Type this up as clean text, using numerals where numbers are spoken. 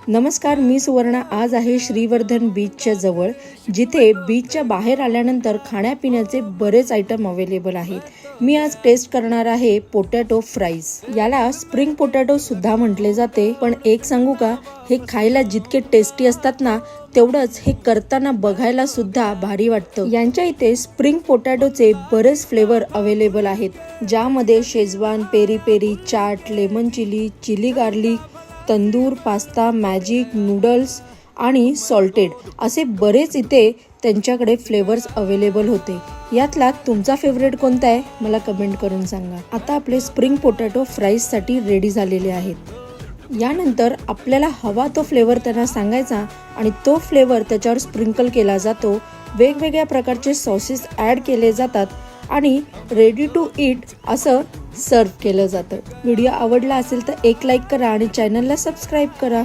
नमस्कार, मी सुवर्णा. आज आहे श्रीवर्धन बीचच्या जवळ, जिथे बीचच्या बाहेर आल्यानंतर खाण्यापिण्याचे बरेच आयटम अवेलेबल आहेत. मी आज टेस्ट करणार आहे पोटॅटो फ्राईज. याला स्प्रिंग पोटॅटो सुद्धा म्हटले जाते. पण एक सांगू का, हे खायला जितके टेस्टी असतात ना, तेवढंच हे करताना बघायला सुद्धा भारी वाटतं. यांच्या इथे स्प्रिंग पोटॅटोचे बरेच फ्लेवर अवेलेबल आहेत, ज्यामध्ये schezwan, peri peri, chaat, lemon chilli, chilli garlic, tandoor, pasta, magic, noodles आणि सॉल्टेड असे बरेच इथे त्यांच्याकडे फ्लेवर्स अवेलेबल होते. यातला तुमचा फेवरेट कोणता आहे मला कमेंट करून सांगा. आता आपले स्प्रिंग पोटॅटो फ्राईजसाठी रेडी झालेले आहेत. यानंतर आपल्याला हवा तो फ्लेवर त्यांना सांगायचा आणि तो फ्लेवर त्याच्यावर स्प्रिंकल केला जातो. वेगवेगळ्या प्रकारचे सॉसेस ॲड केले जातात आणि रेडी टू ईट असं सर्व केलं जातं. व्हिडिओ आवडला असेल तर एक लाईक करा आणि चॅनलला सबस्क्राईब करा.